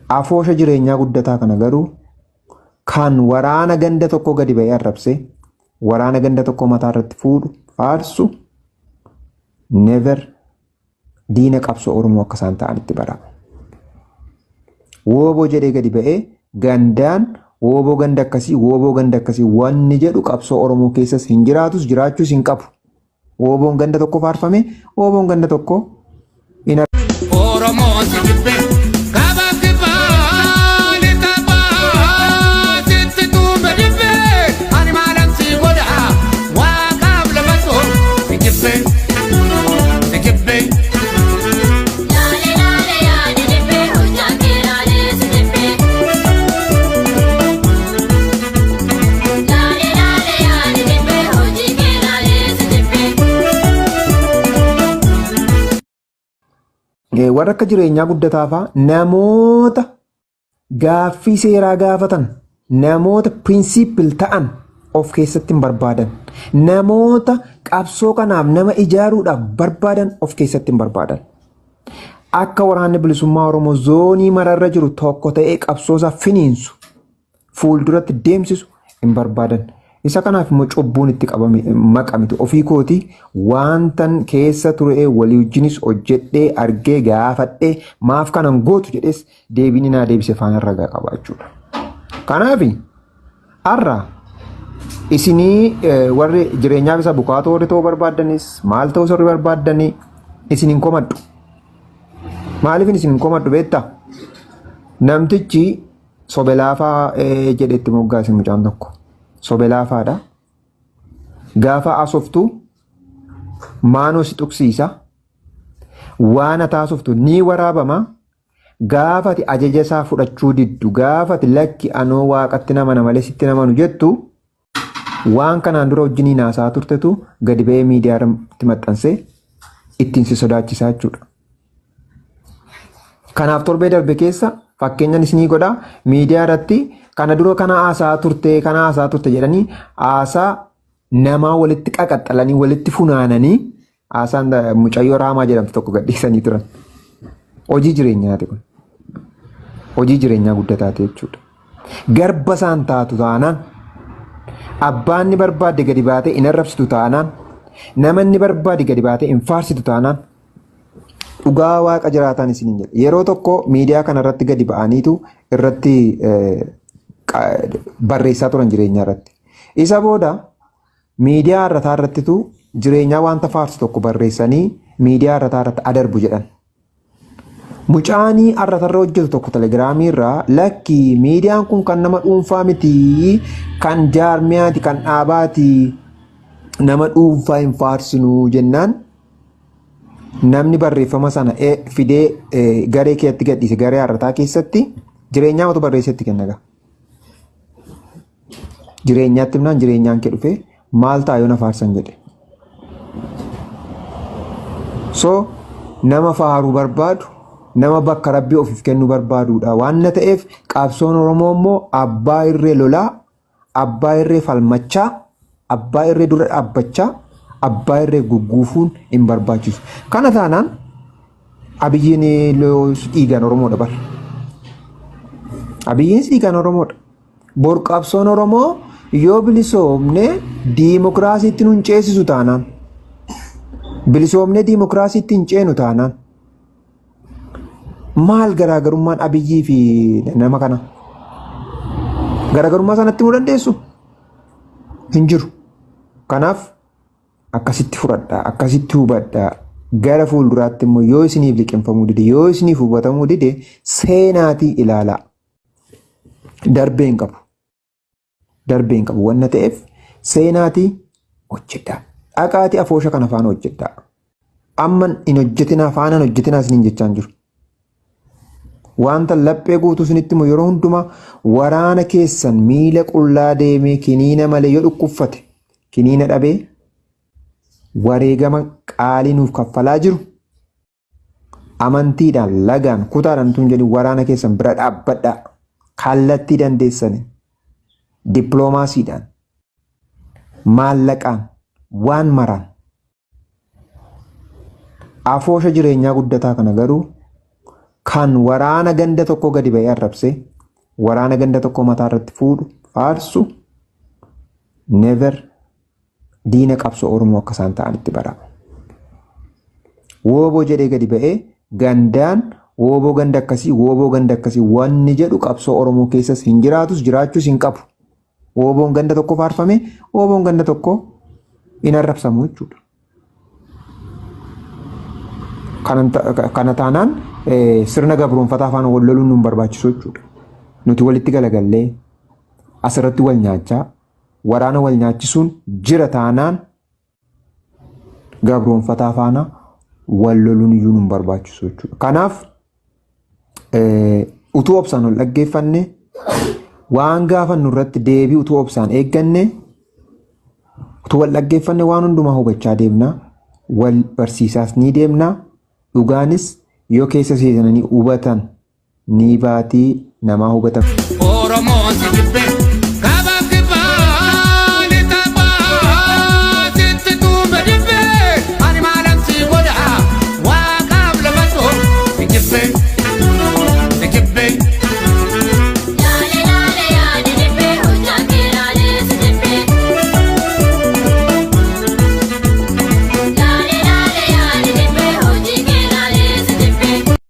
afoosha jireenyaa guddataa kana garuu kan waraana ganda tokko gadi ba'ee arrabsee waraana ganda tokko mataa irratti fuudhu faarsu never diina qabsoo Oromoo akka isaan ta'anitti bara. Wooboo jedhee gadi ba'ee gandaan wooboo ganda akkasii wanni jedhu qabsoo Oromoo keessas hin jiraatus jiraachuus hin qabu. Wooboon ganda tokko faarfame wooboon ganda tokko in Oromoo sigibbee warra akka jireenyaa guddataa fa'aa namoota gaaffii seeraa gaafatan namoota pirinsipil ta'an of keessatti hin barbaadan namoota qabsoo kanaaf nama ijaaruudhaaf barbaadan of keessatti hin barbaadan akka waraanni bilisummaa Oromoo zoonii mararra jiru tokko ta'ee qabsoosaa finiinsu fuulduratti deemsisu hin barbaadan. Isa kanaaf immoo cubbuun itti qabame maqamitu ofii kooti waantan keessa ture walii wajjinis hojjedhee argee gaafadhee maaf kanan gootu jedhes deebiin naa deebise faana ragaa qabaachuudha. Kanaaf har'a isinii warri jireenyaaf isa bukaatoo warri ta'uu barbaaddanis maal ta'uu warri barbaaddanii isiniin komadhu. Maaliif isiniin komadhu beektaa? Namtichi sobelaafaa jedhetti moggaase mucaan tokko. Sobelaafaadha. Gaafa asoftu maanoo si tuqsiisa. Waan ataasoftu ni waraabama. Gaafa ati ajaja isaa fudhachuu diddu gaafa ati lakki anoo waaqatti nama malee sitti namanu jettu waan kanaan dura wajjiniin haasaa turtetu gadi ba'ee miidiyaa irratti maxxansee ittiin si sodaachisaa jechuudha. Kanaaf torbee darbe keessa fakkeenyan isinii godhaa miidiyaa irratti kana dura kana haasaa turte jedhanii haasaa namaa walitti qaqaxxalanii walitti funaananii haasaan mucayyoo Raamaa jedhamtu tokko gadhiisanii turan. Hojii jireenyaati kun. Hojii jireenyaa guddataati jechuudha. Garba isaan taatu taanaan abbaan ni barbaade gadi baatee hin arrabsitu taanaan namanni barbaade gadi baatee hin faarsitu taanaan dhugaa waaqa jiraataan isiniin jedha. Yeroo tokko miidiyaa kanarratti gadi ba'aniitu irratti barreessaa turan jireenyaa irratti. Isa booda miidiyaa har'ataa irrattitu jireenyaa wanta faarsu tokko barreessanii miidiyaa har'ataa irratti adarbu jedhan. Mucaanii har'atarra hojjetu tokko telegiraamii irraa lakki miidiyaan kun kan nama dhuunfaa miti kan jaarmiyaati kan dhaabaati nama dhuunfaa hin faarsinu jennaan namni barreeffama sana fidee garee keetti gadhiise garee har'ataa keessatti jireenyaa matu barreessetti kennaga. Jireenyaatti himnaan jireenyaan kee dhufe maal ta'a yoo na faarsan jedhe. So nama faaruu barbaadu nama bakka rabbii ofiif kennuu barbaaduudha waan na ta'eef qabsoon Oromoo immoo abbaa irree lolaa abbaa irree falmachaa abbaa irree dura dhaabbachaa abbaa irree gugguufuun hin barbaachisu. Kana taanaan Abiyyiin dhiigaan Oromoodha bara. Abiyyiin dhiigaan Oromoodha. Bor qabsoon Oromoo yoo bilisoomne diimokiraasiitti nun ceesisu taanaan bilisoomne diimokiraasiitti hin ceenu taanaan maal garaagarummaan Abiyyii fi nama kana garaagarummaa sanatti himuu dandeessu hin jiru. Kanaaf akkasitti fudhadhaa akkasitti hubadhaa gara fuulduraatti immoo yoo isiniif liqinfamuu dide yoo isiniif hubatamuu dide seenaatii ilaalaa. Darbeen qabu wanna ta'eef seenaatii hojjedhaa. Dhaqaatii afoosha kana faana hojjedhaa. Amman hin hojjetinaa faanaan hojjetinaa isiniin jechaan jiru. Wanta laphee guutuu isinitti immoo yeroo hundumaa waraana keessan miila qullaa deemee kiniina malee yoo dhukkuffate kiniina dhabee wareegama qaalii nuuf kaffalaa jiru amantiidhaan lagaan kutaadhaan tun jedhu waraana keessan bira dhaabbadhaa. Kallattii dandeessanii dippiloomaasiidhaan maallaqaan waan maraan afoosha jireenyaa guddataa kana garuu kan waraana ganda tokko gadi ba'ee arrabsee waraana ganda tokko mataa irratti fuudhu faarsu never diina qabsoo Oromoo akka isaan ta'anitti bara. Wooboo jedhee gadi ba'ee gandaan wooboo ganda akkasii wanni jedhu qabsoo Oromoo keessas hin jiraatus jiraachuus hin qabu. Wooboon ganda tokko faarfame wooboon ganda tokko hin arrabsamu jechuudha. Kana taanaan sirna gabroonfataa afaan wal loluun nu barbaachisu jechuudha. Nuti walitti galagallee asirratti wal nyaachaa waraana wal nyaachisuun jira taanaan gabroonfataa afaan wal loluun iyyuu nu barbaachisu jechuudha. Kanaaf utuu obsaan ol dhaggeeffanne waan gaafannu irratti deebii utuu obsaan eegganne utuu wal dhaggeeffanne waan hundumaa hubachaa deemna wal barsiisaas ni deemna dhugaanis yoo keessa seenanii hubatan ni baatii namaa hubatan.